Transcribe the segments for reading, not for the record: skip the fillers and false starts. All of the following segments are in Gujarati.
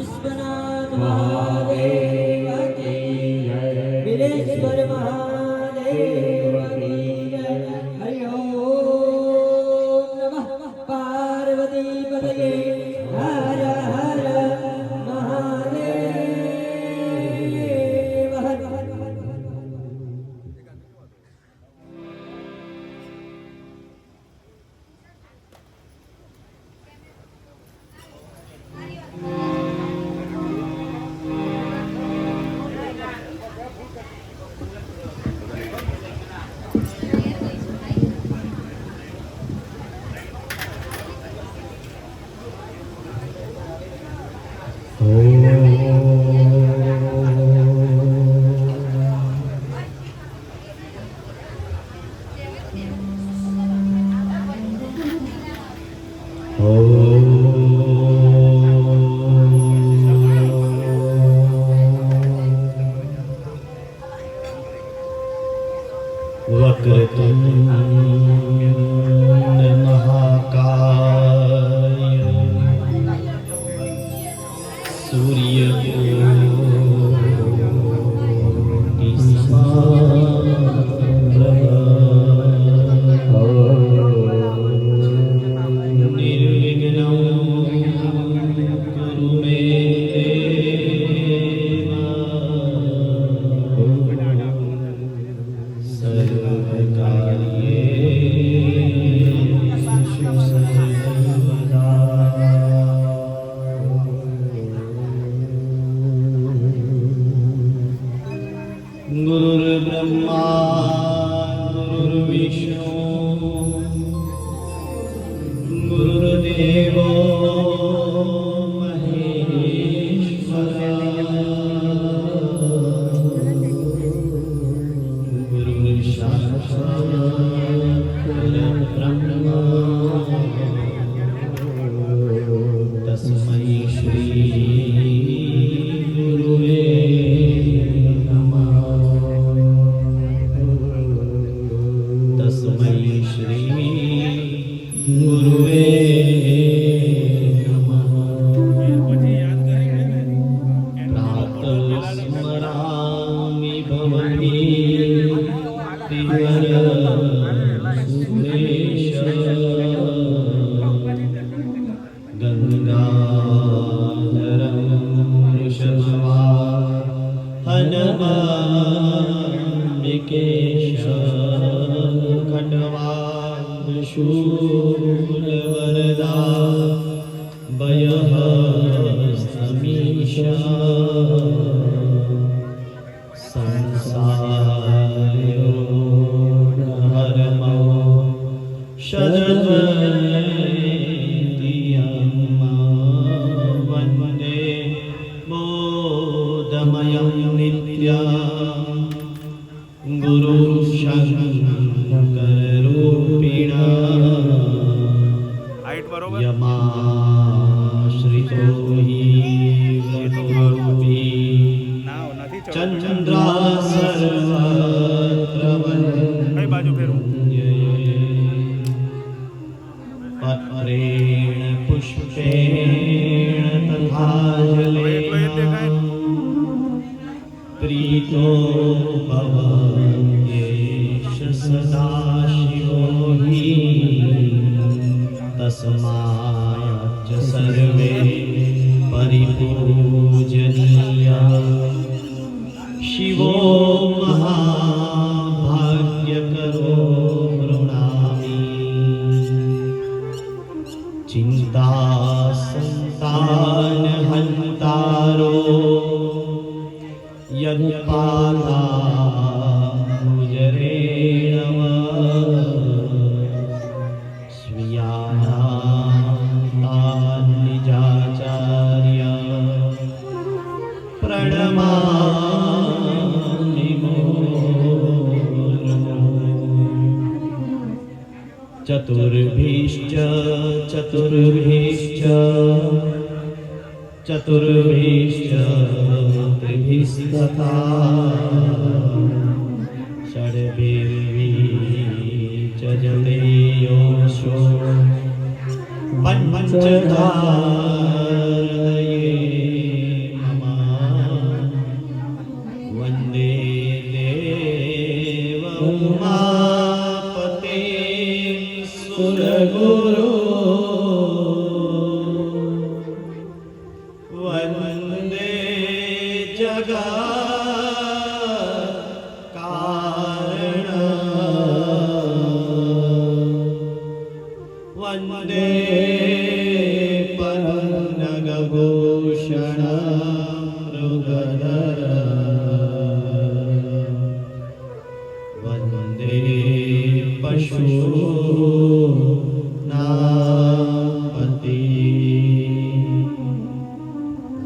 विश्वनाथ महादेव की जय, वीरेश्वर महादेव की जय। हरि ओम नमः पार्वती पतये हर हर महादेव हर हर। वक्रतुंड महाकाय सूर्यकोटि समप्रभ निर्विघ्नं कुरु मे गुरुर्ब्रह्मा गुरुर्विष्णु गुरुर्देवो महेश्वरा गुरुर्साक्षात् परब्रह्म तस्मै श्री गुरुवे तस्मै श्री गुरुवे नमः। प्रातः स्मरामि भवती सुरेश गंगाधरं वृषभवाहनमाम्बिकेश शूलवरदा भयहस्तमीशा संसारयोगहरमो शरद्वैद्यं वन्दे बोधमयं नित्यं गुरुं शङ्कररूपिणा यमाश्रितो हि व्रतोऽपि चन्द्रा सर्वत्र वन्द्ये पत्रेण पुष्पेण तथा जलेन प्रीतो भवत्येष सदाशिवो हि तस्माच्च सर्वे परिपूजनीया शिवो महाभाग्यकरो प्रणमामि चिन्ता संतानहन्तारो यत्पादा गुजरेणव स्वीयानान्निजाचार्य प्रणमामि चतुर्भिश्च चतुर्भिश्च चतुर्भिश्च त्रिभिस्तथा षड्भिर्विच जते योषो पंचधारये જગત કારણ વંદે પન્નગભૂષણ મૃગધર વંદે પશુનાપતિ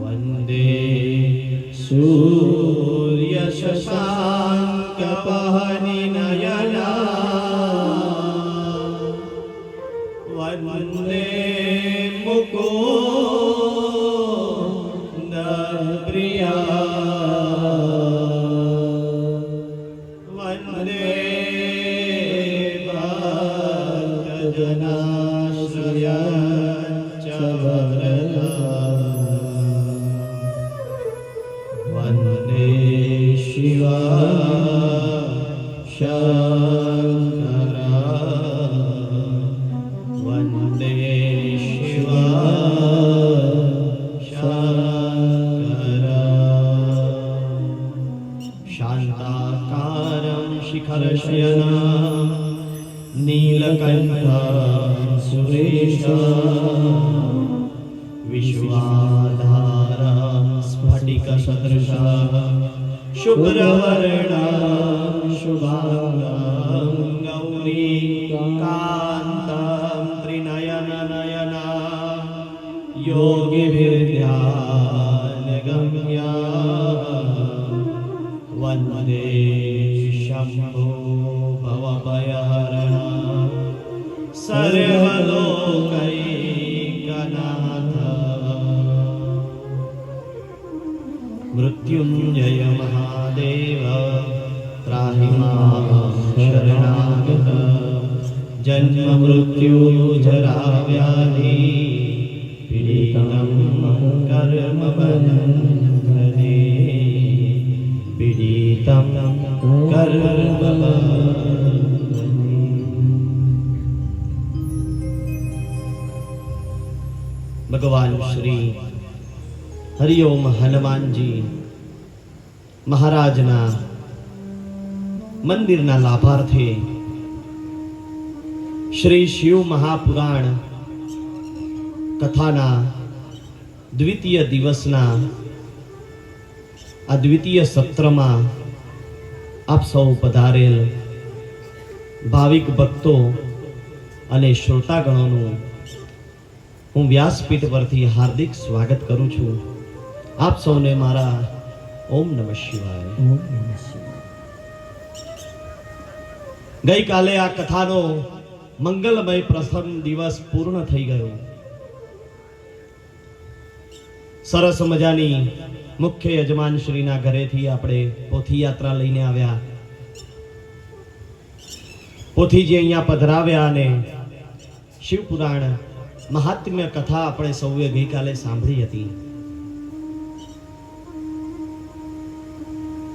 વંદે સૂર્ય શશાંક પહનિનયના વંદે મુકુંદ પ્રિયા વંદે ભક્તજનાશ્રયં ચ વરદા વંદે શિવા શંકરા વંદે શિવા શંકરા શાંતાકારં શિખરશયના નીલકંઠ સુરેશા વિશ્વાધારા સ્ફટિક સદૃશા શુભ્રવર્ણા શુભાંગં ગૌરી કાંતં ત્રિનયન નયના યોગીભિર્ધ્યાન ગમ્યા વંદે શંભો ભવભયહરણા સર્વલોકૈકનાથ મૃત્યુંજય મહાદેવ ત્રાહિ માં શરણાગત જન્મ મૃત્યુ જરા વ્યાધિ પીડિતં કર્મ બંધને પીડિતં કર્મ ભગવાન શ્રી હરિઓમ હનુમાનજી મહારાજના મંદિરના લાભાર્થે શ્રી શિવ મહાપુરાણ કથાના દ્વિતીય દિવસના આ દ્વિતીય સત્રમાં આપ સૌ પધારેલ ભાવિક ભક્તો અને શ્રોતાગણોનું હું વ્યાસપીઠ પરથી હાર્દિક સ્વાગત કરું છું. આપ સૌને મારા ઓમ નમઃ શિવાય. ગઈકાલે આ કથાનો મંગલમય પ્રથમ દિવસ પૂર્ણ થઈ ગયો. સરસ મજાની મુખ્ય યજમાન શ્રીના ઘરેથી આપણે પોથી યાત્રા લઈને આવ્યા. પોથીજી અહીંયા પધરાવ્યા અને શિવપુરાણ મહાત્મ્ય કથા આપણે સૌએ ગઈકાલે સાંભળી હતી.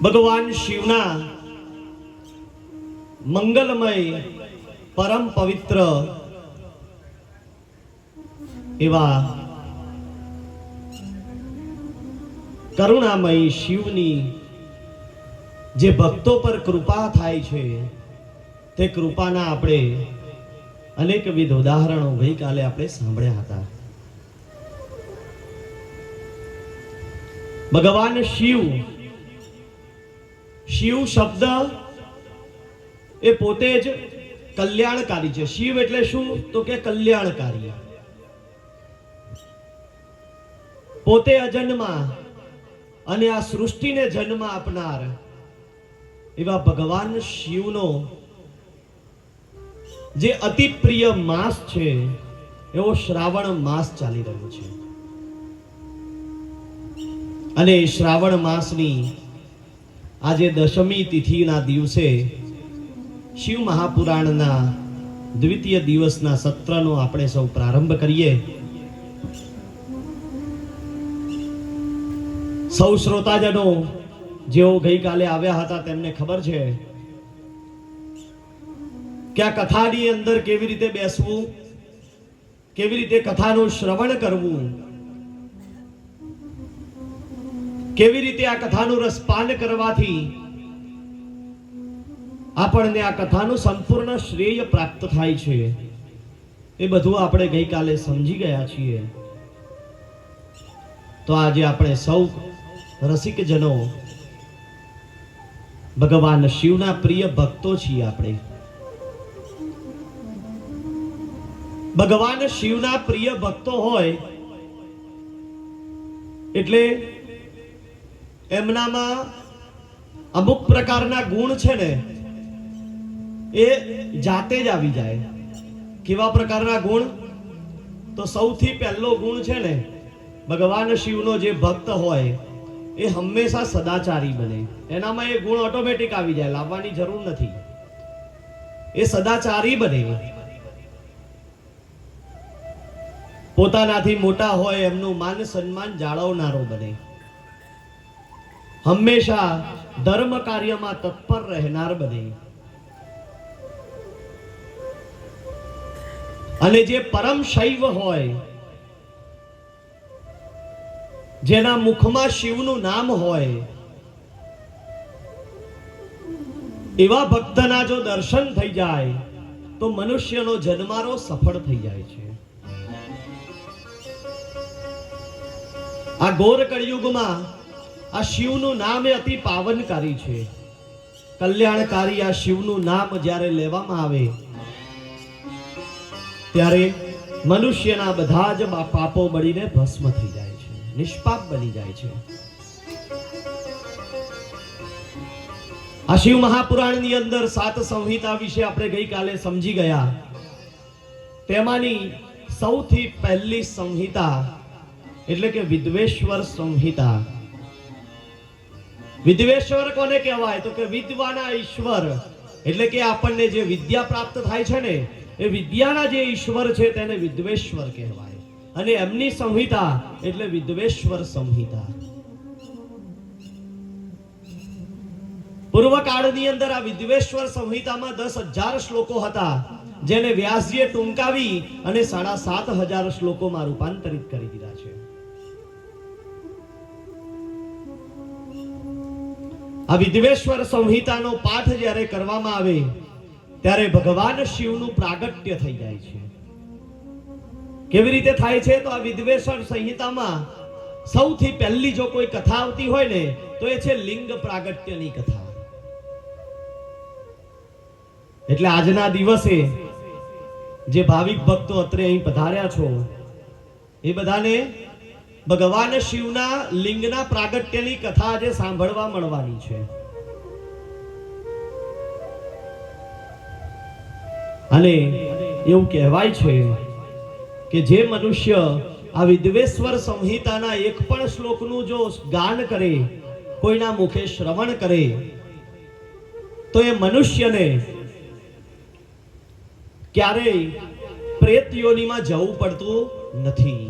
ભગવાન શિવના મંગલમય પરમ પવિત્ર એવા કરુણામય શિવની જે ભક્તો પર કૃપા થાય છે તે કૃપાના આપણે અનેકવિધ ઉદાહરણો ગઈકાલે આપણે સાંભળ્યા હતા. ભગવાન શિવ, શિવ શબ્દ એ પોતે જ કલ્યાણકારી છે. શિવ એટલે શું? તો કે કલ્યાણકારી. પોતે અજન્મા અને આ સૃષ્ટિને જન્મ આપનાર એવા ભગવાન શિવનો જે અતિ પ્રિય માસ છે એવો શ્રાવણ માસ ચાલી રહ્યો છે. અને શ્રાવણ માસની આજે દશમી તિથિના દિવસે શિવ મહાપુરાણના દ્વિતીય દિવસના સત્રનો આપણે સૌ પ્રારંભ કરીએ. સૌ શ્રોતાજનો જેઓ ગઈકાલે આવ્યા હતા તેમને ખબર છે કે આ કથાની અંદર કેવી રીતે બેસવું, કેવી રીતે કથાનું શ્રવણ કરવું. કેવી રીતે આ કથાનું રસપાન કરવાથી આપણને આ કથાનું સંપૂર્ણ શ્રેય પ્રાપ્ત થાય છે, એ બધું આપણે ગઈકાલે સમજી ગયા છીએ. તો આજે આપણે સૌ રસિકજનો ભગવાન શિવના પ્રિય ભક્તો છીએ. આપણે ભગવાન શિવના પ્રિય ભક્તો હોય એટલે એમનામાં અમુક પ્રકારના ગુણ છે ને એ જાતે જ આવી જાય. કેવા પ્રકારના ગુણ? તો સૌથી પહેલો ગુણ છે ને, ભગવાન શિવનો જે ભક્ત હોય એ હંમેશા સદાચારી બને. એનામાં એ ગુણ ઓટોમેટિક આવી જાય, લાવવાની જરૂર નથી. એ સદાચારી બને. પોતાનાથી મોટા હોય એમનું માન સન્માન જાળવનારો બને. હંમેશા ધર્મ કાર્યમાં તત્પર રહેનાર બને. અને જે પરમ શૈવ હોય, જેના મુખમાં શિવનું નામ હોય, એવા ભક્તના જો દર્શન થઈ જાય તો મનુષ્યનો જન્મારો સફળ થઈ જાય છે. આ ઘોર કળિયુગમાં આ શિવનું નામ એ અતિ પાવનકારી છે, કલ્યાણકારી. આ શિવનું નામ જ્યારે લેવામાં આવે ત્યારે મનુષ્યના બધા જ પાપો બળીને ભસ્મ થઈ જાય છે, નિષ્પાપ બની જાય છે. આ શિવ મહાપુરાણની અંદર 7 સંહિતા વિશે આપણે ગઈકાલે સમજી ગયા. તેમાંની સૌથી પહેલી સંહિતા એટલે કે વિદ્વેશ્વર સંહિતા. વિદ્વેશ્વર કોને કહેવાય? તો કે વિદ્વાના ઈશ્વર, એટલે કે આપણને જે વિદ્યા પ્રાપ્ત થાય છે ને એ વિદ્યાના જે ઈશ્વર છે તેને વિદ્વેશ્વર કહેવાય. અને એમની સંહિતા એટલે વિદ્વેશ્વર સંહિતા. પૂર્વકાળની અંદર આ વિદ્વેશ્વર સંહિતામાં 10,000 શ્લોકો હતા, જેને વ્યાસજીએ ટૂંકાવી અને 7,500 શ્લોકોમાં રૂપાંતરિત કરી દીધા છે. આ વિદ્વેશ્વર સંહિતાનો પાઠ જ્યારે કરવામાં આવે ત્યારે ભગવાન શિવનું પ્રાગટ્ય થઈ જાય છે. કેવી રીતે થાય છે? તો આ વિદ્વેશ્વર સંહિતામાં સૌથી પહેલી જો કોઈ કથા આવતી હોય ને તો એ છે લિંગ પ્રાગટ્યની કથા. એટલે આજના દિવસે જે ભાવિક ભક્તો અત્રે અહીં પધાર્યા છો એ બધાને ભગવાન શિવના લિંગના પ્રાગટ્યની કથા આજે સાંભળવા મળવાની છે. અને એવું કહેવાય છે કે જે મનુષ્ય આ વિદ્વેશ્વર સંહિતાના એક પણ શ્લોકનું જો ગાન કરે, કોઈના મુખે શ્રવણ કરે, તો એ મનુષ્યને ક્યારેય પ્રેત યોનિમાં જવું પડતું નથી.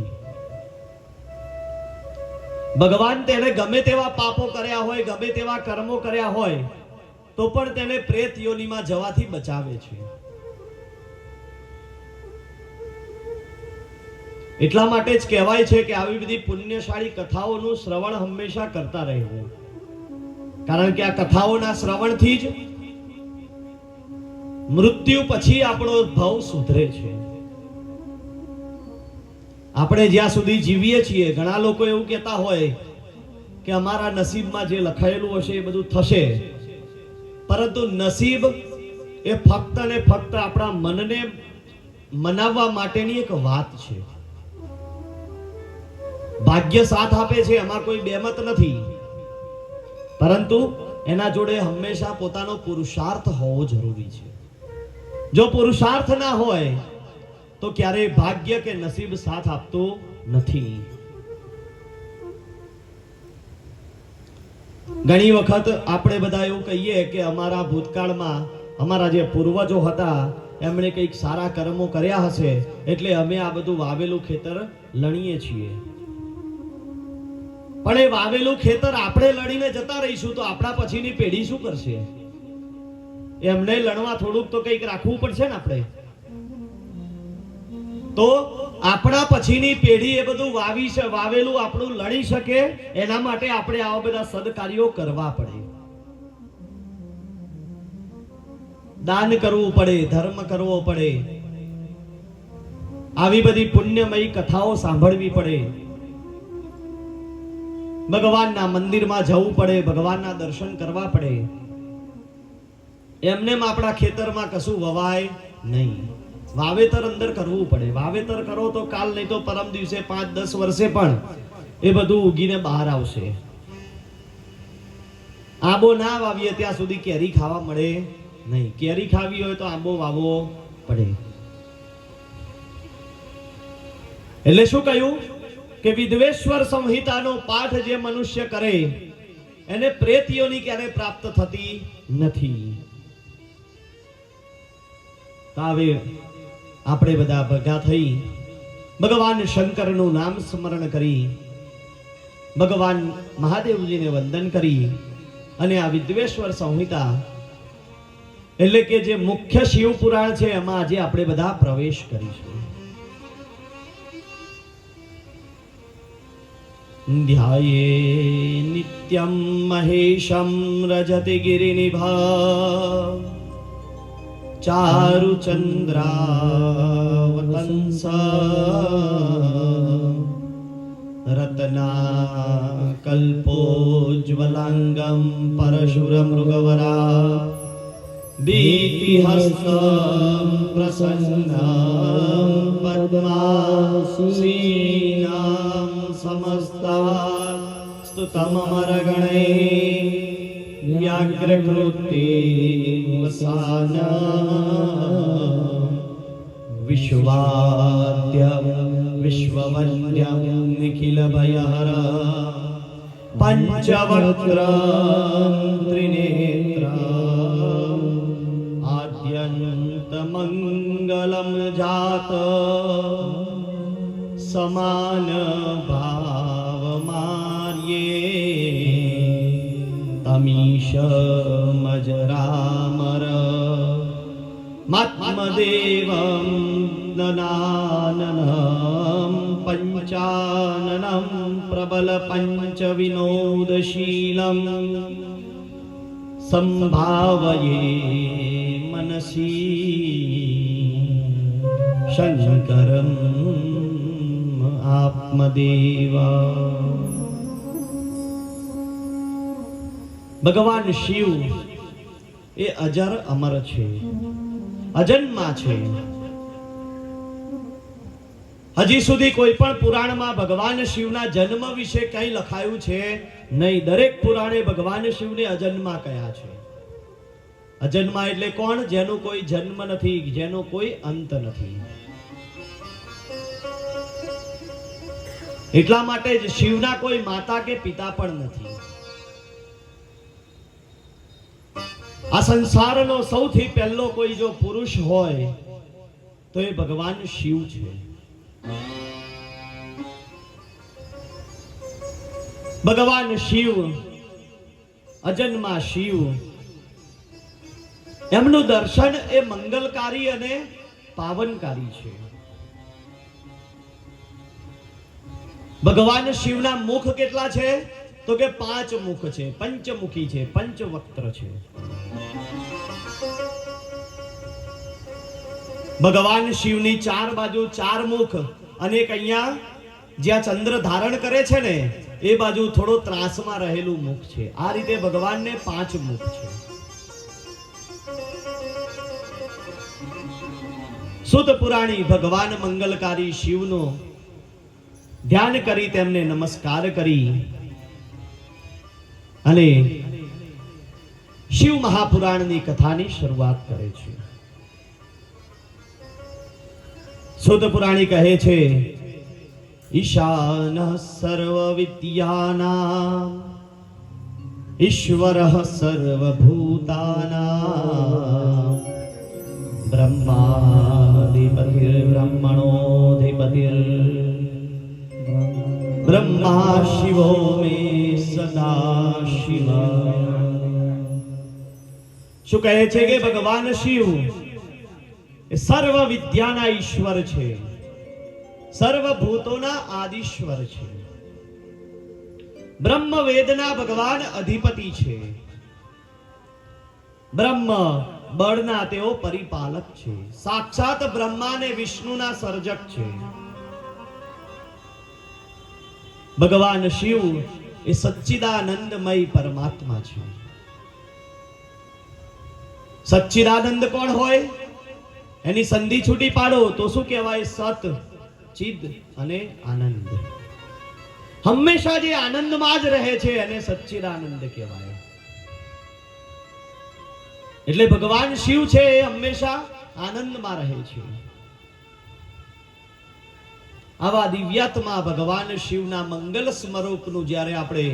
ભગવાન તેને ગમે તેવા પાપો કર્યા હોય, ગમે તેવા કર્મો કર્યા હોય, તો પણ તેને પ્રેત યોનિમાં જવાથી બચાવે છે. એટલા માટે જ કહેવાય છે કે આવી બધી પુણ્યશાળી કથાઓનું શ્રવણ હંમેશા કરતા રહેવું, કારણ કે આ કથાઓના શ્રવણથી જ મૃત્યુ પછી આપણો ભાવ સુધરે છે. આપણે જ્યાં સુધી જીવીએ છીએ, ઘણા લોકો એવું કહેતા હોય કે અમારા નસીબમાં જે લખાયેલું હશે એ બધું થશે, પરંતુ નસીબ એ ફક્ત ને ફક્ત આપણા મનને મનાવવા માટેની એક વાત છે. ભાગ્ય સાથ આપે છે, એમાં કોઈ બેમત નથી, પરંતુ એના જોડે હંમેશા પોતાનો પુરુષાર્થ હોવો જરૂરી છે. જો પુરુષાર્થ ના હોય તો ક્યારેય ભાગ્ય કે નસીબ સાથ આપતું નથી. ઘણી વખત આપણે બધા એવું કહીએ કે અમારા ભૂતકાળમાં અમારા જે પૂર્વજો હતા એમણે કંઈક સારા કર્મો કર્યા હશે એટલે અમે આ બધું વાવેલું ખેતર લણીએ છીએ. પણ એ વાવેલું ખેતર આપણે લણીને જતા રહીશું તો આપણા પછીની પેઢી શું કરશે? એમને લણવા થોડુંક તો કંઈક રાખવું પડશે ને આપણે. તો આપણા પછીની પેઢી એ બધું વાવેલું આપણું લડી શકે એના માટે આપણે આવા બધા સદકાર્યો કરવા પડે, દાન કરવું પડે, ધર્મ કરવો પડે, આવી બધી પુણ્યમયી કથાઓ સાંભળવી પડે, ભગવાનના મંદિરમાં જવું પડે, ભગવાનના દર્શન કરવા પડે. એમનેમ આપણા ખેતરમાં કશું વવાય નહીં, વાવેતર અંદર કરવું પડે. વાવેતર કરો તો કાલ નહીં તો પરમ દિવસે 5-10 વર્ષે પણ એ બધું ઉગીને બહાર આવશે. આંબો ના વાવીએ ત્યાં સુધી કેરી ખાવા મળે નહીં. કેરી ખાવી હોય તો આંબો વાવવો પડે. એટલે શું કહ્યું કે વિદ્વેશ્વર સંહિતાનો પાઠ જે મનુષ્ય કરે એને પ્રેત યોની ક્યારે પ્રાપ્ત થતી નથી. તો હવે આપણે બધા ભેગા થઈ ભગવાન શંકરનું નામ સ્મરણ કરી, ભગવાન મહાદેવજીને વંદન કરી અને આ વિદ્વેશ્વર સંહિતા એટલે કે જે મુખ્ય શિવ પુરાણ છે એમાં આજે આપણે બધા પ્રવેશ કરીશું. ધ્યાયે નિત્યમ મહેશમ રજતિ ગિરિનિભા ચારુચંદ્રાવતંસા રત્નાકલ્પોજ્વલાંગમ પરશુરમૃગવરા ભીતિહસ્તં પ્રસન્नं પદ્માસીનાં સમસ્તા સ્તુતમમરગણે વ્યાઘ્રકૃતે વસાના વિશ્વાદ્યમ વિશ્વવંદ્યમ નિખિલભયહર પંચવક્ત્રં ત્રિનેત્રં આદ્યંતમંગલમ જાત સમાન ભાવમાર્યે તમીશમજરામર મત્મદેવં નનાનનં પંચાનनं પ્રબલ પંચવિનોદશીલં સંભાવયે મનસી શંકરં આત્મદેવા. ભગવાન શિવ એ અજર અમર છે, અજન્મા છે. હજી સુધી કોઈ પણ પુરાણમાં ભગવાન શિવના જન્મ વિશે કંઈ લખાયું છે નહીં. દરેક પુરાણે ભગવાન શિવને અજન્મા કહ્યા છે. અજન્મા એટલે કોણ? જેનો કોઈ જન્મ નથી, જેનો કોઈ અંત નથી. એટલા માટે જ શિવના કોઈ માતા કે પિતા પણ નથી. આ સંસારનો સૌથી પહેલો કોઈ જો પુરુષ હોય તો એ ભગવાન શિવ છે. ભગવાન શિવ, અજન્મા શિવ, એમનું દર્શન એ મંગલકારી અને પાવનકારી છે. ભગવાન શિવના મુખ કેટલા છે? તો કે 5 મુખ છે, પંચમુખી છે, પંચવક્ત્ર છે. ભગવાન શિવની 4 બાજુ 4 મુખ અને એક અહીંયા જ્યાં ચંદ્ર ધારણ કરે છે ને એ બાજુ થોડો ત્રાસમાં રહેલું મુખ છે. આ રીતે ભગવાનને 5 મુખ છે. સુત પુરાણી ભગવાન મંગલકારી શિવનો ધ્યાન કરી તેમને નમસ્કાર કરી અને શિવ મહાપુરાણની કથાની શરૂઆત કરે છે. સુત પુરાણી કહે છે, ઈશાન સર્વ વિદ્યાનામ ઈશ્વર સર્વભૂતાનામ બ્રહ્માધિપતિર બ્રહ્મણોધિપતિર બ્રહ્મા શિવો મે સદા શિવ. શું કહે છે કે ભગવાન શિવ એ સર્વ વિદ્યાના ઈશ્વર છે, સર્વભૂતોના આદિશ્વર છે. બ્રહ્મ વેદના ભગવાન અધિપતિ છે. બ્રહ્મ બળના તેઓ પરિપાલક છે. સાક્ષાત બ્રહ્મા અને વિષ્ણુના સર્જક છે. ભગવાન શિવ એ સચ્ચિદાનંદમય પરમાત્મા છે. સચ્ચિદાનંદ કોણ હોય? એની સંધિ છૂટી પાડો તો શું કહેવાય? સત, ચિદ અને આનંદ. હંમેશા જે આનંદમાં જ રહે છે એને સચ્ચિદાનંદ કહેવાય. એટલે ભગવાન શિવ છે એ હંમેશા આનંદમાં રહે છે. આવા દિવ્યાત્મા ભગવાન શિવના મંગલ સ્વરૂપનું જ્યારે આપણે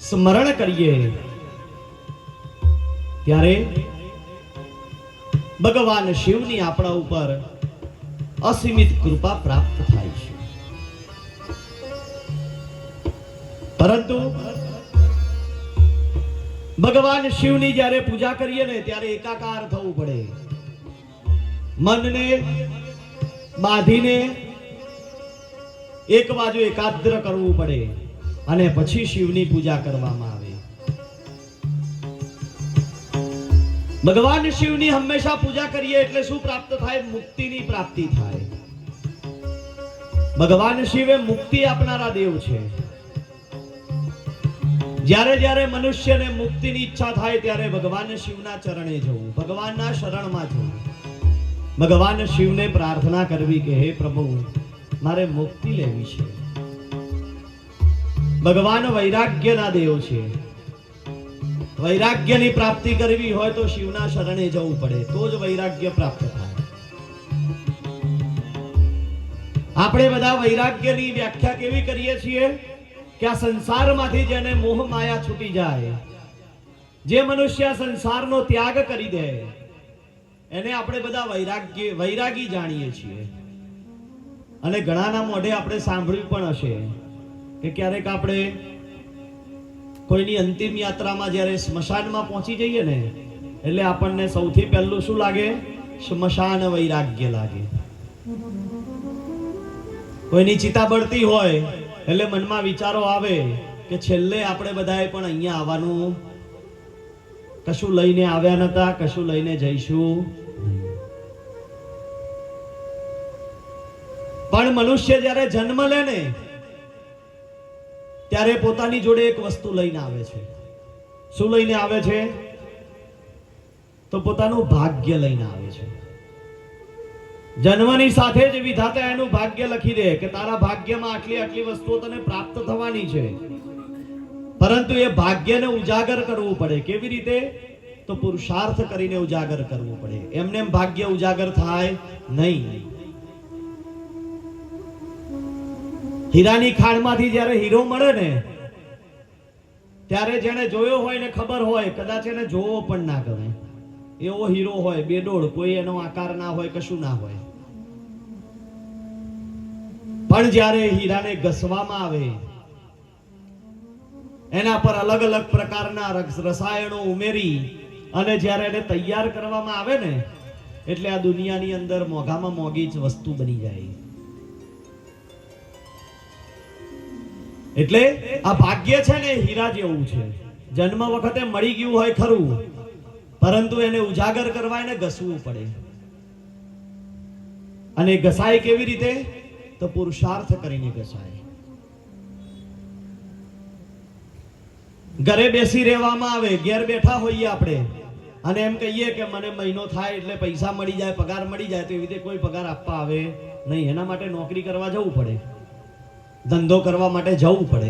સ્મરણ કરીએ ત્યારે ભગવાન શિવની આપણા ઉપર અસીમિત કૃપા પ્રાપ્ત થાય છે. પરંતુ ભગવાન શિવની જ્યારે પૂજા કરીએ ને ત્યારે એકાકાર થવું પડે. મનને બાંધીને એક બાજુ એકાગ્ર કરવું પડે અને પછી શિવની પૂજા કરવામાં આવે. ભગવાન શિવની હંમેશા પૂજા કરીએ એટલે શું પ્રાપ્ત થાય? મુક્તિની પ્રાપ્તિ થાય. ભગવાન શિવ એ મુક્તિ આપનારા દેવ છે. જ્યારે જ્યારે મનુષ્યને મુક્તિની ઈચ્છા થાય ત્યારે ભગવાન શિવના ચરણે જવું, ભગવાનના શરણમાં જવું, ભગવાન શિવને પ્રાર્થના કરવી કે હે પ્રભુ મારે મુક્તિ લેવી છે. ભગવાન વૈરાગ્યના દેવ છે. વૈરાગ્યની પ્રાપ્તિ કરવી હોય તો શિવના શરણે જવું પડે, તો જ વૈરાગ્ય પ્રાપ્ત થાય. આપણે બધા વૈરાગ્યની વ્યાખ્યા કેવી કરીએ છીએ કે આ સંસારમાંથી જેને મોહ માયા છૂટી જાય, જે મનુષ્ય સંસારનો ત્યાગ કરી દે એને આપણે બધા વૈરાગી જાણીએ છીએ. અને ઘણાના મોઢે આપણે સાંભળ્યું પણ હશે કે ક્યારેક આપણે કોઈની અંતિમ યાત્રામાં જ્યારે સ્મશાનમાં પહોંચી જઈએ ને એટલે આપણને સૌથી પહેલું શું લાગે? સ્મશાન વૈરાગ્ય લાગે. કોઈની ચિતા બળતી હોય એટલે મનમાં વિચારો આવે કે છેલ્લે આપણે બધાએ પણ અહીંયા આવવાનું, કશું લઈને આવ્યા નતા, કશું લઈને જઈશું. પણ મનુષ્ય જ્યારે જન્મ લે ને ત્યારે પોતાની જોડે એક વસ્તુ લઈને આવે છે. શું લઈને આવે છે? તો પોતાનું ભાગ્ય લઈને આવે છે. જન્મની સાથે જ વિધાતા એનું ભાગ્ય લખી દે કે તારા ભાગ્યમાં આટલી આટલી વસ્તુઓ તને પ્રાપ્ત થવાની છે. પરંતુ એ ભાગ્યને ઉજાગર કરવું પડે. કેવી રીતે? તો પુરુષાર્થ કરીને ઉજાગર કરવું પડે. એમને એમ ભાગ્ય ઉજાગર થાય નહીં. હીરાની ખાણમાંથી જ્યારે હીરો મળે ને ત્યારે જેને જોયો હોય ને ખબર હોય, કદાચ એને જોવો પણ ના ગમે. એવો હીરો હોય, બેડોળ, કોઈ એનો આકાર ના હોય, કશું ના હોય. પણ જ્યારે હીરાને ઘસવામાં આવે, એના પર અલગ અલગ પ્રકારના રસાયણો ઉમેરી અને જ્યારે એને તૈયાર કરવામાં આવે ને એટલે આ દુનિયાની અંદર મોંઘામાં મોંઘી જ વસ્તુ બની જાય. એટલે આ ભાગ્ય છે ને હીરા જેવું છે. જન્મ વખતે મળી ગયું હોય ખરું, પરંતુ એને ઉજાગર કરવા એને ઘસવું પડે. અને ઘસાય કેવી રીતે? તો પુરુષાર્થ કરીને ઘસાય. ઘરે બેસી રહેવામાં આવે, ઘેર બેઠા હોઈએ આપણે અને એમ કહીએ કે મને મહિનો થાય એટલે પૈસા મળી જાય, પગાર મળી જાય, તો એવી રીતે કોઈ પગાર આપવા આવે નહીં. એના માટે નોકરી કરવા જવું પડે, ધંધો કરવા માટે જવું પડે.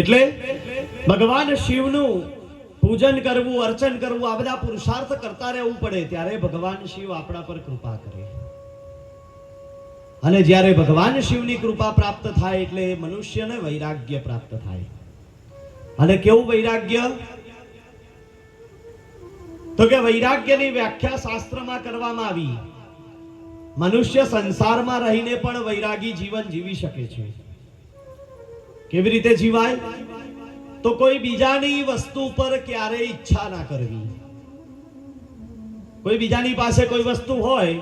એટલે ભગવાન શિવનું પૂજન કરવું, અર્ચન કરવું, આ બધા પુરુષાર્થ કરતા રહેવું પડે. ત્યારે ભગવાન શિવ આપણા પર કૃપા કરે. અને જ્યારે ભગવાન શિવની કૃપા પ્રાપ્ત થાય એટલે મનુષ્યને વૈરાગ્ય પ્રાપ્ત થાય. અને કેવું વૈરાગ્ય? તો કે વૈરાગ્યની વ્યાખ્યા શાસ્ત્રમાં કરવામાં આવી. મનુષ્ય સંસારમાં રહીને પણ વૈરાગી જીવન જીવી શકે છે. કેવી રીતે જીવાય? તો કોઈ બીજાની વસ્તુ પર ક્યારેય ઈચ્છા ના કરવી, કોઈ બીજાની પાસે કોઈ વસ્તુ હોય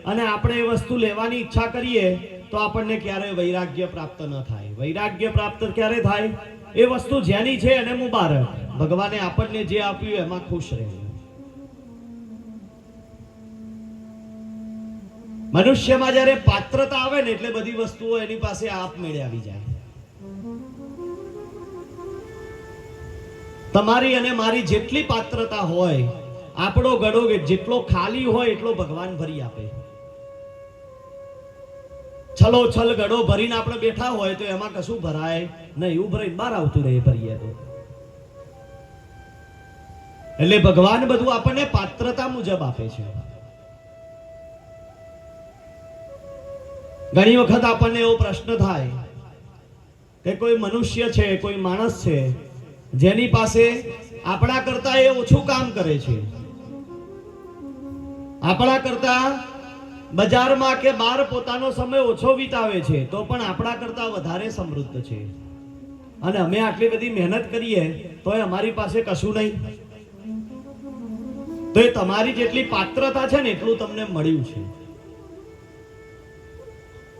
અને આપણે એ વસ્તુ લેવાની ઈચ્છા કરીએ તો આપણને ક્યારે વૈરાગ્ય પ્રાપ્ત ન થાય. વૈરાગ્ય પ્રાપ્ત ક્યારે થાય? એ વસ્તુ જેની છે એને મુબારક, ભગવાને આપણને જે આપ્યું એમાં ખુશ રહેવું. મનુષ્યમાં જ્યારે પાત્રતા આવે ને એટલે બધી વસ્તુઓ એની પાસે આપમેળે આવી જાય. તમારી અને મારી જેટલી પાત્રતા હોય, આપણો ગળો જેટલો ખાલી હોય એટલો ભગવાન ભરી આપે. છલોછલ ગળો ભરીને આપણે બેઠા હોય તો એમાં કશું ભરાય નહીં, એવું ભરાઈને બહાર આવતું રહે ભરીએ તો. એટલે ભગવાન બધું આપણને પાત્રતા મુજબ આપે છે. ઘણી વખત આપણને એવો પ્રશ્ન થાય કે કોઈ મનુષ્ય છે, કોઈ માણસ છે જેની પાસે આપણા કરતા એ ઓછું કામ કરે છે, આપણા કરતા બજારમાં કે બહાર પોતાનો સમય ઓછો વિતાવે છે, તો પણ આપણા કરતા વધારે સમૃદ્ધ છે, અને અમે આટલી બધી મહેનત કરીએ તોય અમારી પાસે કશું નહીં. તો એ તમારી જેટલી પાત્રતા છે ને એટલું તમને મળ્યું છે.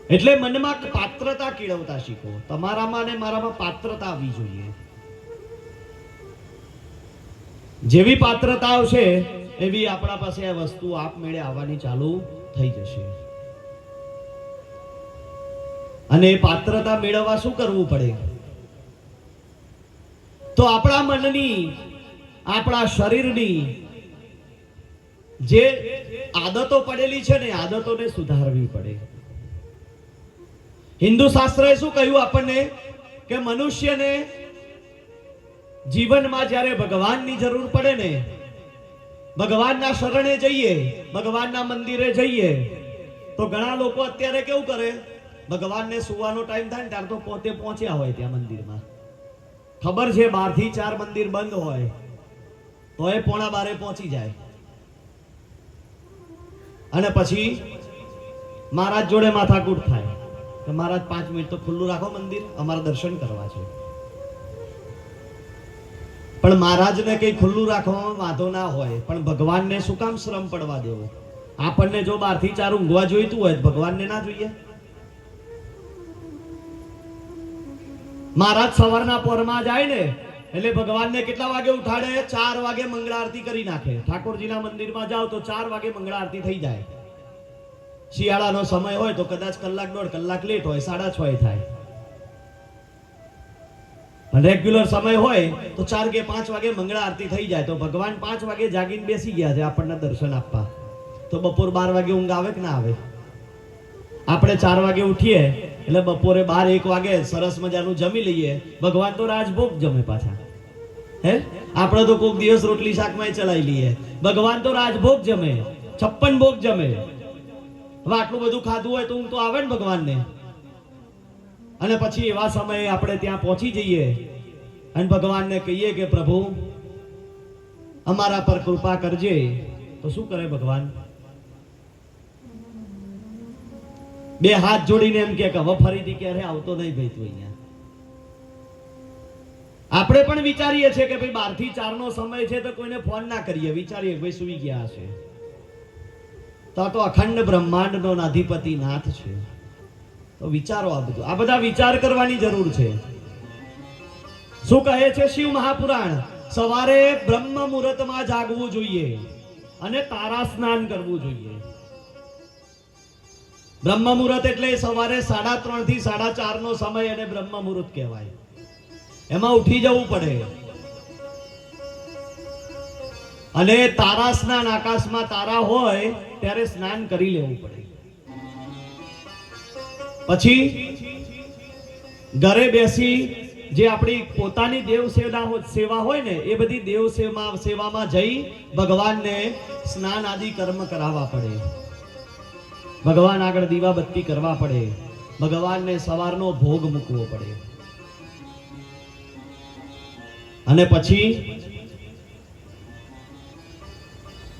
એટલે મનમાં પાત્રતા કેળવતા શીખો. તમારામાં અને મારામાં પાત્રતા આવવી જોઈએ. જેવી પાત્રતા આવશે એવી આપણા પાસે આ વસ્તુ આપમેળે આવવાની ચાલુ થઈ જશે. અને એ પાત્રતા મેળવવા શું કરવું પડે? તો આપણા મનની, આપણા શરીરની જે આદતો પડેલી છે ને આદતોને સુધારવી પડે. હિન્દુ શાસ્ત્રએ શું કહ્યું આપણને કે મનુષ્યને જીવનમાં જ્યારે ભગવાનની જરૂર પડે ને, ભગવાનના શરણે જઈએ, ભગવાનના મંદિરે જઈએ, તો ઘણા લોકો અત્યારે કેવું કરે, ભગવાનને સુવાનો ટાઈમ થાય ને ત્યારે તો પોતે પહોંચ્યા હોય ત્યાં મંદિરમાં. ખબર છે 12 થી 4 મંદિર બંધ હોય તો એ 11:15 પહોંચી જાય. અને પછી મહારાજ જોડે માથાકૂટ થાય કે મહારાજ 5 મિનિટ તો ખુલ્લું રાખો મંદિર, અમારે દર્શન કરવા છે. પણ મહારાજને કઈ ખુલ્લું રાખવામાં વાંધો ના હોય, પણ ભગવાનને શું કામ શ્રમ પડવા દેવો? આપણને જો 12 થી 4 ઊંઘવા જોઈતું હોય તો ભગવાનને ના જોઈએ? મહારાજ સવારના પોરમાં જાય ને એટલે ભગવાનને કેટલા વાગે ઉઠાડે? 4 વાગે મંગળા આરતી કરી નાખે. ઠાકોરજીના મંદિરમાં જાઓ તો 4 વાગે મંગળા આરતી થઈ જાય. શિયાળાનો સમય હોય તો કદાચ કલાક 1.5 કલાક લેટ હોય, 6:30 થાય. રેગ્યુલર સમય હોય તો 4 કે 5 વાગે મંગળા આરતી થઈ જાય. તો ભગવાન 5 વાગે જાગીને બેસી ગયા છે આપણને દર્શન આપવા. તો બપોર 12 વાગે ઊંઘ આવે કે ના આવે? આપણે 4 વાગે ઉઠીએ એટલે બપોરે 12-1 વાગે સરસ મજાનું જમી લઈએ. ભગવાન તો રાજભોગ જમે પાછા. હે, આપણે તો કોઈક દિવસ રોટલી શાકમાં ચલાવી લઈએ. ભગવાન તો રાજભોગ જમે, 56 ભોગ જમે. હવે આટલું બધું ખાધું હોય તો ઊંઘ તો આવે ને ભગવાનને. અને પછી એવા સમયે આપણે ત્યાં પહોંચી જઈએ અને ભગવાનને કહીએ કે પ્રભુ અમારા પર કૃપા કરજે, તો શું કરે ભગવાન? 2 હાથ જોડીને એમ કે હવે ફરીથી ક્યારે આવતો નહીં ભાઈ તું અહીંયા. આપણે પણ વિચારીએ છીએ કે ભાઈ 12 થી 4 નો સમય છે તો કોઈને ફોન ના કરીએ, વિચારીએ ભાઈ સુઈ ગયા હશે. તો અખંડ બ્રહ્માંડનો અધિપતિ નાથ છે. તો વિચારો આ બધું, આ બધા વિચાર કરવાની જરૂર છે. શું કહે છે શિવ મહાપુરાણ? સવારે બ્રહ્મ મુહૂર્તમાં જાગવું જોઈએ અને તારા સ્નાન કરવું જોઈએ. બ્રહ્મ મુહૂર્ત એટલે સવારે 3:30 થી 4:30 નો સમય અને બ્રહ્મ મુહૂર્ત કહેવાય. એમાં ઉઠી જવું પડે અને તારા સ્નાન, આકાશમાં તારા હોય ત્યારે સ્નાન કરી લેવું પડે. પછી ઘરે બેસી જે આપણી પોતાની દેવ સેવા હોય ને એ બધી દેવ સેવામાં જઈ ભગવાનને સ્નાન આદિ કર્મ કરાવવા પડે. ભગવાન આગળ દીવાબત્તી કરવા પડે. ભગવાનને સવારનો ભોગ મૂકવો પડે. અને પછી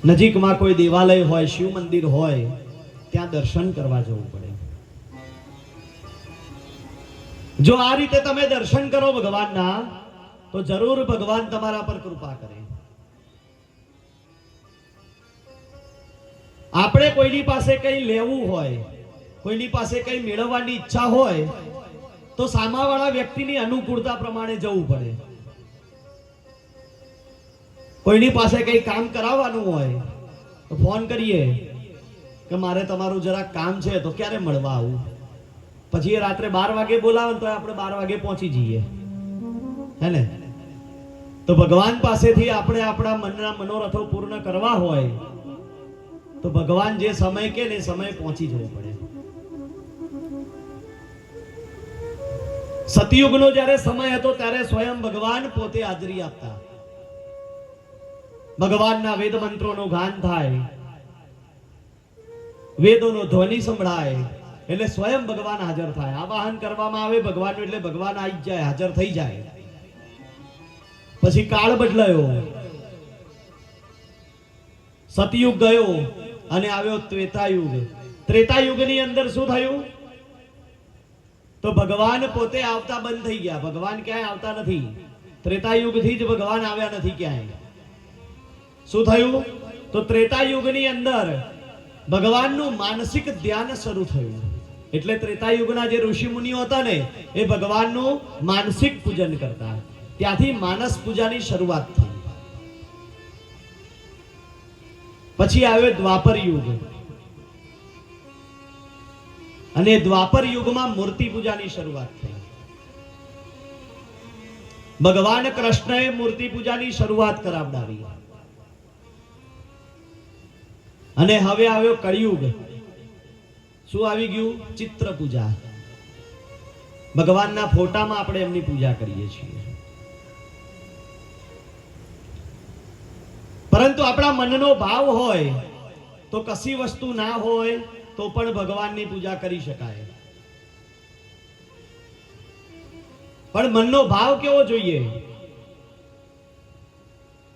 નજીકમાં કોઈ દેવાલય હોય, શિવ મંદિર હોય, ત્યાં દર્શન કરવા જવું પડે. જો આ રીતે તમે દર્શન કરો ભગવાનના તો જરૂર ભગવાન તમારા પર કૃપા કરે. આપણે કોઈની પાસે કંઈ લેવું હોય, કોઈની પાસે કંઈ મેળવવાની ઈચ્છા હોય તો સામાવાળા વ્યક્તિની અનુકૂળતા પ્રમાણે જવું પડે. કોઈની પાસે કંઈ કામ કરાવવાનું હોય તો ફોન કરીએ કે મારે તમારું જરાક કામ છે તો ક્યારે મળવા આવું, પછી એ રાત્રે 12 વાગે બોલાવે તો આપણે 12 વાગે પહોંચી જઈએ, હે ને? તો ભગવાન પાસેથી આપણે આપણા મનના મનોરથો પૂર્ણ કરવા હોય તો ભગવાન જે સમય કે ને સમય પહોંચી જવું પડે. સતયુગનો જ્યારે સમય હતો ત્યારે સ્વયં ભગવાન પોતે હાજરી આપતા. ભગવાનના વેદ મંત્રોનું ગાન થાય, વેદોનો ધ્વનિ સંભળાય એટલે સ્વયં ભગવાન હાજર થાય. આવાહન કરવામાં આવે ભગવાનનું એટલે ભગવાન આવી જાય, હાજર થઈ જાય. પછી કાળ બદલાયો, સતયુગ ગયો અને આવ્યો ત્રેતાયુગ. ત્રેતાયુગની અંદર શું થયું? તો ભગવાન પોતે આવતા બંધ થઈ ગયા. ભગવાન ક્યાંય આવતા નથી. ત્રેતાયુગથી જ ભગવાન આવ્યા નથી ક્યાંય. શું થયું? તો ત્રેતાયુગની અંદર ભગવાનનું માનસિક ધ્યાન શરૂ થયું. એટલે ત્રેતાયુગના જે ઋષિ મુનિઓ હતા ને એ ભગવાનનું માનસિક પૂજન કરતા. ત્યાંથી માનસ પૂજાની શરૂઆત થઈ. પછી આવ્યો દ્વાપર યુગ અને દ્વાપર યુગમાં મૂર્તિ પૂજાની શરૂઆત થઈ. ભગવાન કૃષ્ણએ મૂર્તિ પૂજાની શરૂઆત કરાવડાવી. અને હવે આવ્યો કળિયુગ. શું આવી ગયું? ચિત્ર પૂજા. ભગવાનના ફોટામાં આપણે એમની પૂજા કરીએ છીએ. પરંતુ આપણા મનનો ભાવ હોય તો કશી વસ્તુ ના હોય તો પણ ભગવાનની પૂજા કરી શકાય. પણ મનનો ભાવ કેવો જોઈએ?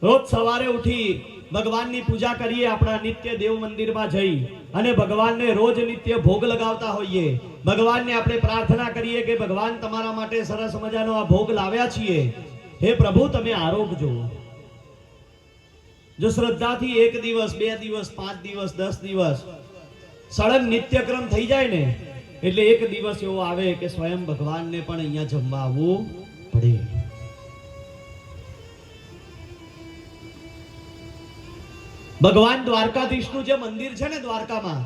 રોજ સવારે ઉઠી ભગવાનની પૂજા કરીએ, આપણા નિત્ય દેવ મંદિરમાં જઈ અને ભગવાનને રોજ નિત્ય ભોગ લગાવતા હોઈએ. ભગવાનને આપણે પ્રાર્થના કરીએ કે ભગવાન તમારા માટે સરસ મજાનો આ ભોગ લાવ્યા છીએ, હે પ્રભુ તમે આરોગજો. જો શ્રદ્ધાથી 1 દિવસ 2 દિવસ 5 દિવસ 10 દિવસ સળંગ નિત્યક્રમ થઈ જાય ને એટલે એક દિવસ એવો આવે કે સ્વયં ભગવાનને પણ અહીંયા જમવા આવવું પડે. ભગવાન દ્વારકાધીશનું જે મંદિર છે ને દ્વારકામાં,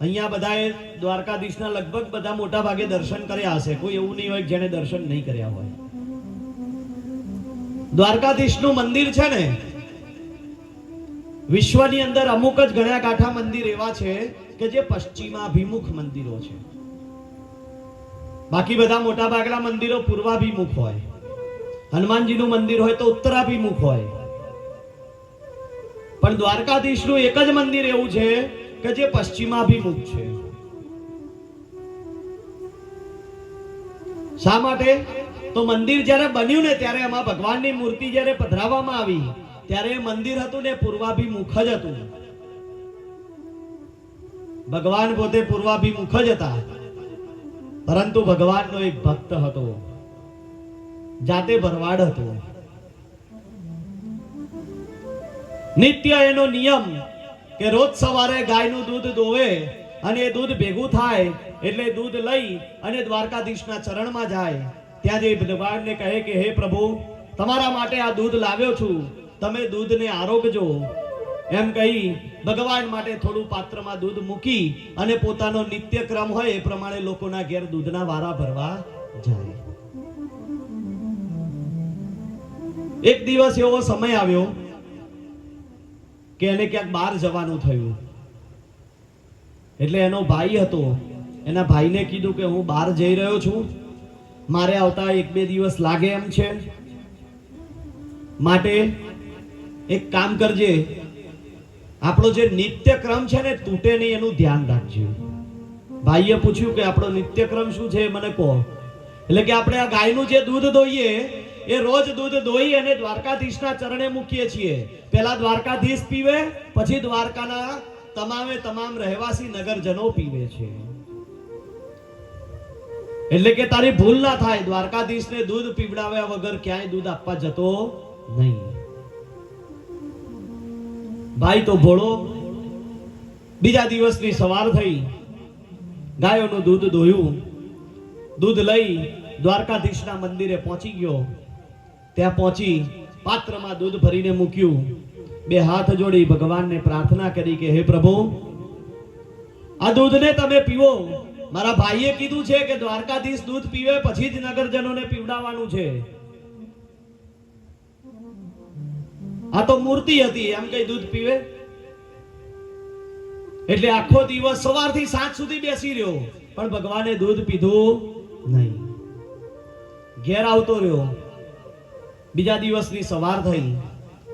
અહીંયા બધાએ દ્વારકાધીશના લગભગ બધા મોટા ભાગે દર્શન કર્યા હશે. કોઈ એવું નહીં હોય જેને દર્શન નહીં કર્યા હોય. દ્વારકાધીશનું મંદિર છે ને, વિશ્વની અંદર અમુક જ ગણ્યા ગાંઠા મંદિર એવા છે કે જે પશ્ચિમાભિમુખ મંદિરો છે. બાકી બધા મોટા ભાગના મંદિરો પૂર્વાભિમુખ હોય. હનુમાનજીનું મંદિર હોય તો ઉત્તરાભિમુખ હોય. પણ દ્વારકાધીશનું એક જ મંદિર એવું છે કે જે પશ્ચિમાભિમુખ છે. શા માટે? તો મંદિર જ્યારે બન્યું ને ત્યારે એમાં ભગવાનની મૂર્તિ જ્યારે પધરાવવામાં આવી ત્યારે મંદિર હતું ને પૂર્વાભિમુખ જ હતું. ભગવાન પોતે પૂર્વાભિમુખ જ હતા. પરંતુ ભગવાનનો એક ભક્ત હતો, જાતે ભરવાડ હતો. નિત્ય એનો નિયમ કે રોજ સવારે ગાયનું દૂધ દોવે અને એ દૂધ ભેગું થાય એટલે દૂધ લઈ અને દ્વારકાધીશના ચરણમાં જાય. ત્યાં જઈ ભગવાનને કહે કે હે પ્રભુ, તમારા માટે આ દૂધ લાવ્યો છું, તમે દૂધને આરોગજો. એમ કહી ભગવાન માટે થોડું પાત્રમાં દૂધ મૂકી અને પોતાનો નિત્યક્રમ હોય એ પ્રમાણે લોકોના ઘેર દૂધના વારા ભરવા જાય. એક દિવસ એવો સમય આવ્યો કે એને ક્યાંક બહાર જવાનું થયું. એટલે એનો ભાઈ હતો, એના ભાઈને કીધું કે હું બહાર જઈ રહ્યો છું, મારે આવતા 1-2 દિવસ લાગે એમ છે, માટે એક કામ કરજે, આપણો જે નિત્યક્રમ છે ને તૂટે નહીં એનું ધ્યાન રાખજો. ભાઈએ પૂછ્યું કે આપણો નિત્યક્રમ શું છે મને કહો. એટલે કે આપણે આ ગાયનું જે દૂધ દોઈએ એ રોજ દૂધ દોઈ અને દ્વારકાધીશના ચરણે મૂકીએ છીએ. પહેલા દ્વારકાધીશ પીવે, પછી દ્વારકાના તમામ રહેવાસી નગરજનો પીવે છે. એટલે કે તારી ભૂલ ના થાય, દ્વારકાધીશને દૂધ પીવડાવ્યા વગર ક્યાંય દૂધ આપવા જતો નહીં. ભાઈ તો ભોળો, બીજા દિવસની સવાર થઈ, ગાયોનું દૂધ દોહ્યું, દૂધ લઈ દ્વારકાધીશના મંદિરે પહોંચી ગયો. ત્યાં પહોંચી પાત્રમાં દૂધ ભરીને મૂક્યું, બે હાથ જોડી ભગવાનને પ્રાર્થના કરી કે હે પ્રભુ, આ દૂધને તમે પીવો. મારા ભાઈએ કીધું છે કે દ્વારકાધીશ દૂધ પીવે પછી જ નગરજનોને પીવડાવવાનું છે. આ તો મૂર્તિ હતી, એમ કઈ દૂધ પીવે? એટલે આખો દિવસ સવારથી સાંજ સુધી બેસી રહ્યો, પણ ભગવાને દૂધ પીધું નહીં. ઘેર આવતો રહ્યો. બીજા દિવસની સવાર થઈ,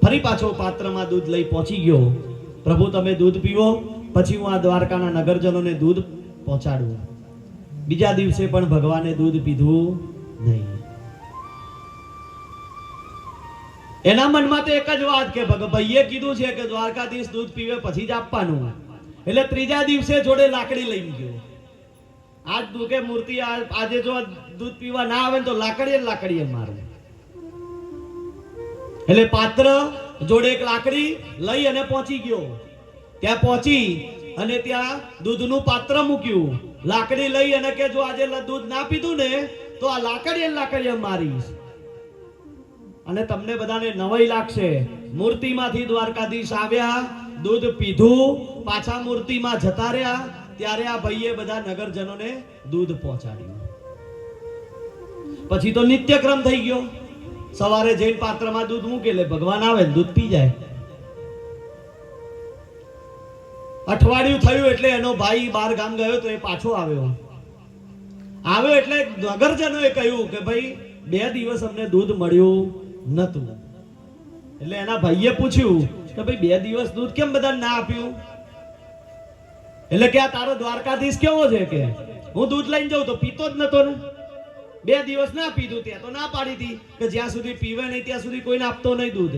ફરી પાછો પાત્રમાં દૂધ લઈ પહોંચી ગયો. પ્રભુ તમે દૂધ પીવો, પછી હું આ દ્વારકાના નગરજનોને દૂધ પહોંચાડું. બીજા દિવસે પણ ભગવાને દૂધ પીધું નહીં. એના મનમાં તો એક જ વાત કે ભાઈએ કીધું છે કે દ્વારકાધીશ દૂધ પીવે પછી જ આપવાનું. એટલે ત્રીજા દિવસે જોડે લાકડી લઈ ગયો. આજ દુકે મૂર્તિ આજે જો દૂધ પીવા ના આવે તો લાકડીએ મારે. એટલે પાત્ર જોડે એક લાકડી લઈ અને પહોંચી ગયો. ત્યાં પહોંચી અને ત્યાં દૂધનું પાત્ર મૂક્યું. લાકડી લઈ અને કે જો આજે દૂધ ના પીધું ને તો આ લાકડીએ મારીશ. અને તમને બધાને નવાઈ લાગશે, મૂર્તિમાંથી દ્વારકાધીશ આવ્યા, દૂધ પીધું, પાછા મૂર્તિમાં જતા રહ્યા, ત્યારે આ ભાઈએ બધા નગરજનોને દૂધ પહોંચાડ્યું. પછી તો નિત્યક્રમ થઈ ગયો. સવારે જઈને પાત્રમાં દૂધ મૂકે એટલે ભગવાન આવે દૂધ પી જાય. અઠવાડિયું થયું એટલે એનો ભાઈ બહાર ગામ ગયો તો એ પાછો આવ્યો એટલે નગરજનોએ કહ્યું કે ભાઈ 2 દિવસ અમને દૂધ મળ્યું નતું. એટલે એના ભાઈએ પૂછ્યું કે ભાઈ 2 દિવસ દૂધ કેમ બધા ના આપ્યું? એટલે કે આ તારો દ્વારકાધીશ કેવો છે કે હું દૂધ લઈને જાઉં તો પીતો જ નતો ને. 2 દિવસ ના પીધું, ત્યાં તો ના પાડી હતી કે જ્યાં સુધી પીવે નહીં ત્યાં સુધી કોઈને આપતો નહીં દૂધ.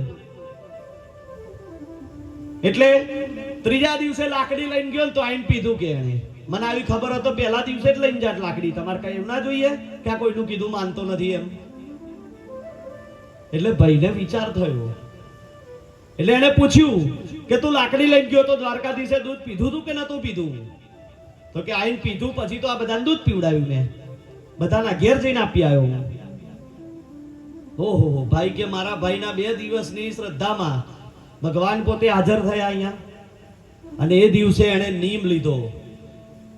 એટલે ત્રીજા દિવસે લાકડી લઈને ગયો તો આઈને પીધું કે એને. મને આવી ખબર હતો પહેલા દિવસે જ લઈને જાત લાકડી. તમારે કઈ એવું ના જોઈએ કે આ કોઈનું કીધું માનતો નથી એમ. એટલે ભાઈને વિચાર થયો. એટલે એને પૂછ્યું કે તું લાકડી લઈને ગયો તો દ્વારકાધીશે દૂધ પીધું તું કે નતું પીધું? તો કે આઈને પીધું, પછી તો આ બધાને દૂધ પીવડાવ્યું મેં, બધાના ઘેર જઈને આપી આવ્યો. ઓહો, ભાઈ કે મારા ભાઈના 2 દિવસની શ્રદ્ધામાં ભગવાન પોતે હાજર થયા અહીંયા. અને એ દિવસે એને નિયમ લીધો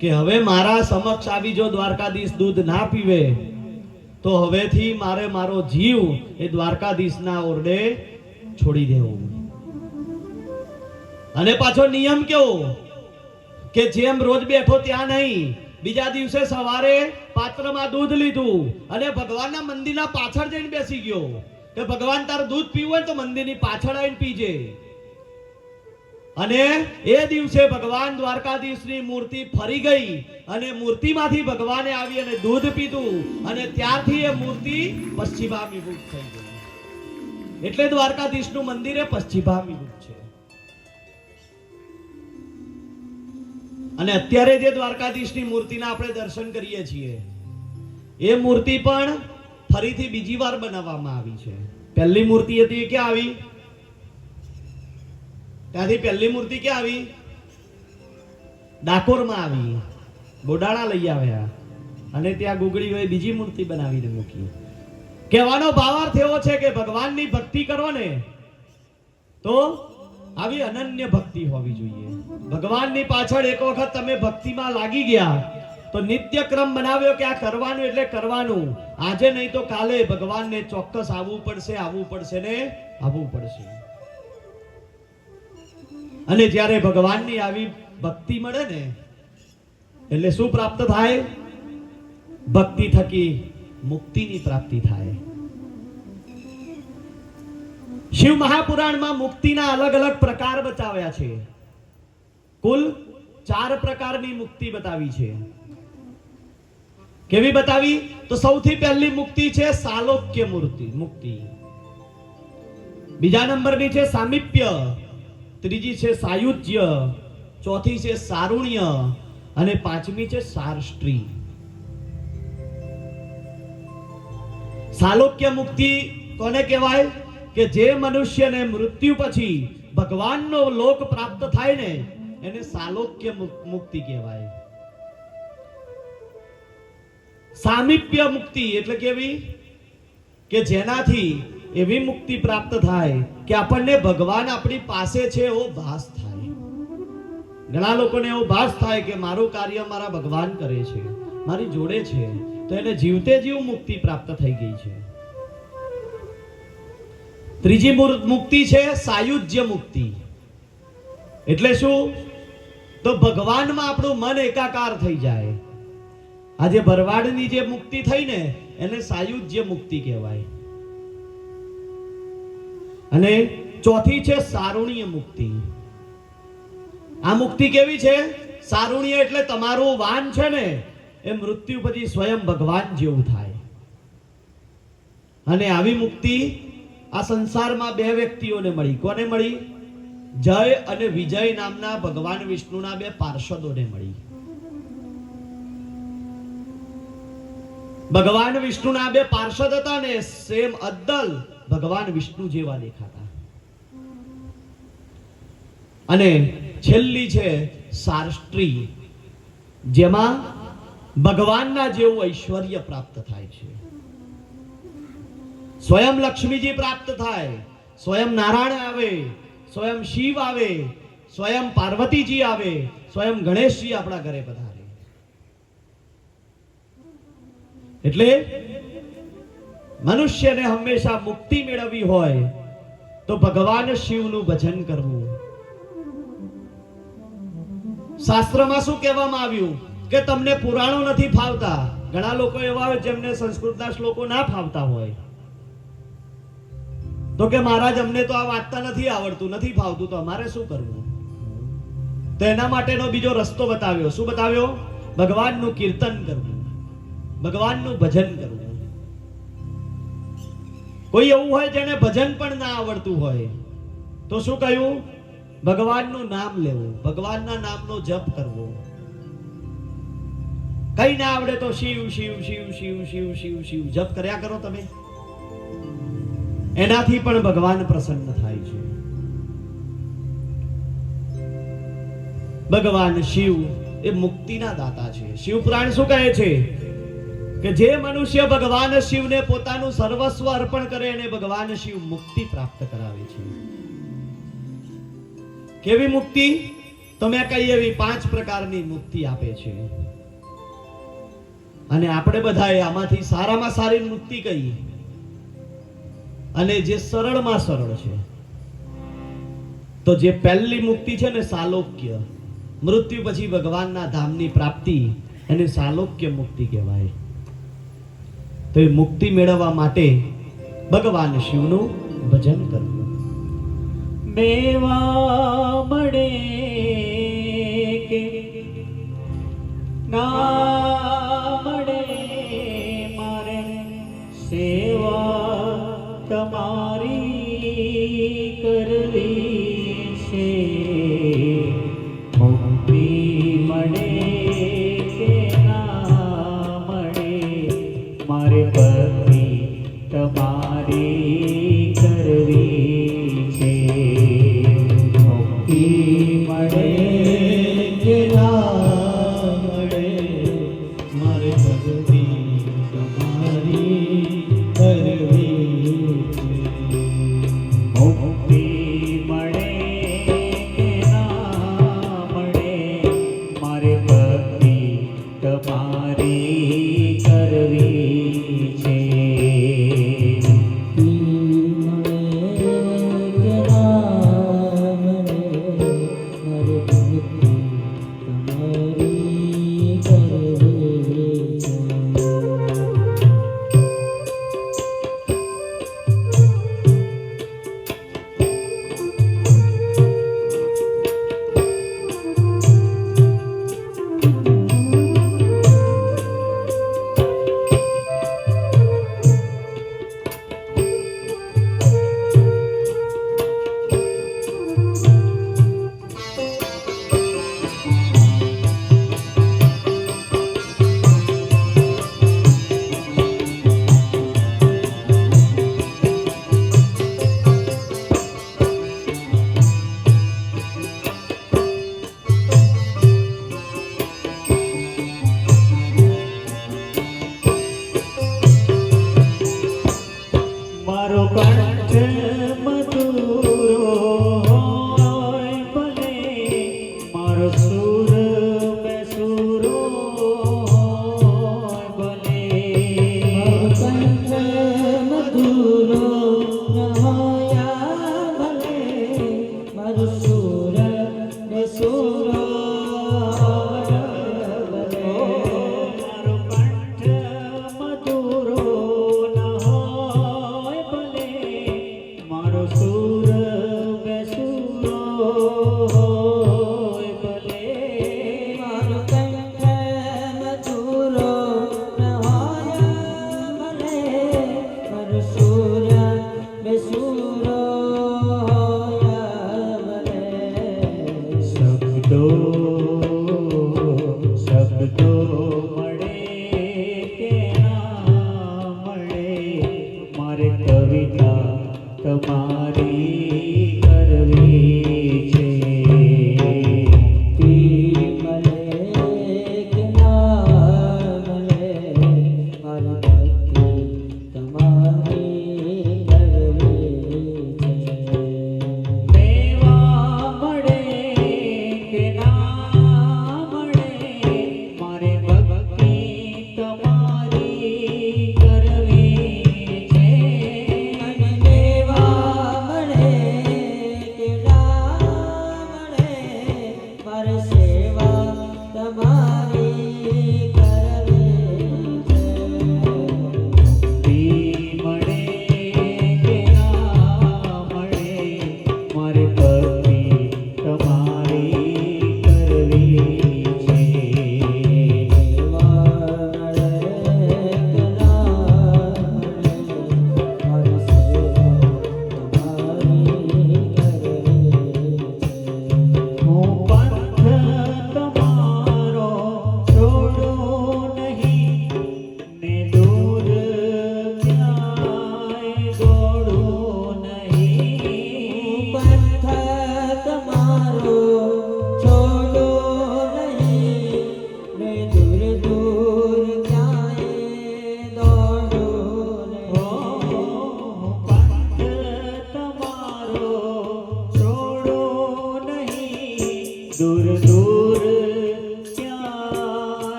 કે હવે મારા સમક્ષ આવી જો દ્વારકાધીશ દૂધ ના પીવે તો હવેથી મારે મારો જીવ એ દ્વારકાધીશના ઓરડે છોડી દેવો. અને પાછો નિયમ કેવો કે જેમ રોજ બેઠો ત્યાં નહીં, બીજા દિવસે સવારે પાત્રમાં દૂધ લીધું અને ભગવાનના મંદિરના પાછળ જઈને બેસી ગયો કે ભગવાન તારું દૂધ પીવું હોય તો મંદિરની પાછળ આવીને પીજે. અને એ દિવસે ભગવાન દ્વારકાધીશની મૂર્તિ ફરી ગઈ અને મૂર્તિમાંથી ભગવાને આવી અને દૂધ પીધું અને ત્યારથી એ મૂર્તિ પશ્ચિમાભિમુખ થઈ ગઈ. એટલે દ્વારકાધીશનું મંદિર એ પશ્ચિમાભિમુખ છે. અને અત્યારે જે દ્વારકાધીશની મૂર્તિના આપણે દર્શન કરીએ છીએ એ મૂર્તિ પણ ફરીથી બીજી વાર બનાવવામાં આવી છે. પહેલી મૂર્તિ હતી ક્યાં આવી? ત્યાંથી પહેલી મૂર્તિ ક્યાં આવી? ડાકોરમાં આવી. બોડાણા લઈ આવ્યા અને ત્યાં ગુગળી હોય બીજી મૂર્તિ બનાવીને મૂકી. કહેવાનો ભાવાર્થ એવો છે કે ભગવાનની ભક્તિ કરો ને તો આવી અનન્ય ભક્તિ હોવી જોઈએ. ભગવાનની પાછળ એક વખત તમે ભક્તિમાં લાગી ગયા તો નિત્યક્રમ બનાવ્યો કે આ કરવાનું એટલે કરવાનું. આજે નહીં તો કાલે ભગવાનને ચોક્કસ આવવું પડશે ને આવવું પડશે. અને જ્યારે ભગવાનની આવી ભક્તિ મળે ને એટલે શું પ્રાપ્ત થાય? ભક્તિ થકી મુક્તિની પ્રાપ્તિ થાય. શિવ મહાપુરાણમાં મુક્તિના અલગ અલગ પ્રકાર બતાવ્યા છે. કુલ 4 પ્રકારની મુક્તિ બતાવી છે. કેવી બતાવી? તો સૌથી પહેલી મુક્તિ છે સાલોક્ય મુક્તિ. બીજા નંબરની છે સામીપ્ય, ત્રીજી છે સાયુજ્ય, ચોથી છે સારુણ્ય અને 5મી છે સારષ્ટ્રી. સાલોક્ય મુક્તિ કોને કહેવાય? કે જે મનુષ્યને મૃત્યુ પછી ભગવાનનો લોક પ્રાપ્ત થાય ને એને સાલોક્ય મુક્તિ કહેવાય. સામીપ્ય મુક્તિ એટલે કેવી? કે જેનાથી એવી મુક્તિ પ્રાપ્ત થાય કે આપણને ભગવાન આપણી પાસે છે એવો ભાસ થાય. ઘણા લોકોને એવો ભાસ થાય કે મારું કાર્ય મારા ભગવાન કરે છે, મારી જોડે છે, તો એને જીવતે જીવ મુક્તિ પ્રાપ્ત થઈ ગઈ છે. ત્રીજી મુક્તિ છે સાયુજ્ય મુક્તિ. એટલે શું? તો ભગવાનમાં આપણું મન એકાકાર થઈ જાય. આજે ભરવાડની જે મુક્તિ થઈ ને એને સાયુજ્ય મુક્તિ કહેવાય. અને ચોથી છે સારુણ્ય મુક્તિ. આ મુક્તિ કેવી છે? સારુણ્ય એટલે તમારું વાન છે ને એ મૃત્યુ પછી સ્વયં ભગવાન જેવું થાય. અને આવી મુક્તિ આ સંસારમાં બે વ્યક્તિઓને મળી. કોને મળી? જય અને વિજય નામના ભગવાન વિષ્ણુના બે પાર્ષદોને મળી. ભગવાન વિષ્ણુના બે પાર્ષદ હતા ને સેમ અદ્દલ ભગવાન વિષ્ણુ જેવા દેખાતા. અને છેલ્લી છે સાર્ષ્ટ્રી, જેમાં ભગવાનના જેવું ઐશ્વર્ય પ્રાપ્ત થાય છે. સ્વયં લક્ષ્મીજી પ્રાપ્ત થાય, સ્વયં નારાયણ આવે, સ્વયં શિવ આવે, સ્વયં પાર્વતીજી આવે, સ્વયં ગણેશજી આપણા ઘરે પધારે. એટલે મનુષ્યને હંમેશા મુક્તિ મેળવવી હોય તો ભગવાન શિવનું ભજન કરવું. શાસ્ત્રમાં શું કહેવામાં આવ્યું? કે તમને પુરાણો નથી ફાવતા. ઘણા લોકો એવા હોય જેમને સંસ્કૃતના શ્લોકો ના ફાવતા હોય, તો કે મહારાજ અમને તો આ વાંચતા નથી આવડતું, નથી ફાવતું, તો અમારે શું કરવું? તો એના માટેનો બીજો રસ્તો બતાવ્યો. શું બતાવ્યો? ભગવાનનું કીર્તન કરવું, ભગવાનનું ભજન કરવું. કોઈ એવું હોય જેને ભજન પણ ના આવડતું હોય તો શું કહ્યું? ભગવાનનું નામ લેવું, ભગવાનના નામનો જપ કરવો. કઈ ના આવડે તો શિવ શિવ શિવ શિવ શિવ શિવ શિવ જપ કર્યા કરો તમે. એનાથી પણ ભગવાન પ્રસન્ન થાય છે. ભગવાન શિવ એ મુક્તિના દાતા છે. શિવ પુરાણ શું કહે છે? કે જે મનુષ્ય ભગવાન શિવને પોતાનું સર્વસ્વ અર્પણ કરે એને ભગવાન શિવ મુક્તિ પ્રાપ્ત કરાવે છે. કેવી મુક્તિ? તો મેં કહી એવી 5 પ્રકારની મુક્તિ આપે છે. અને આપણે બધાએ આમાંથી સારામાં સારી મુક્તિ કહીએ અને જે સરળમાં સરળ છે તો જે પહેલી મુક્તિ છે ને સાલોક્ય, મૃત્યુ પછી ભગવાનના ધામની પ્રાપ્તિ, એને સાલોક્ય મુક્તિ કહેવાય. તો એ મુક્તિ મેળવવા માટે ભગવાન શિવનું ભજન કરવું. મેવા મળે કે ના મળે મારે સેવા તમારી કરવી છે. મુક્તિ મળે કે ના મળે મારે ભક્તિ તમારી કરવી છે. મુક્તિ મળે કે ના મળે મારે ભક્તિ તમારી કરવી છે. મુક્તિ મળે કે ના મળે મારે ભક્તિ તમારી કરવી છે.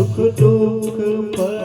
સુખ દુઃખ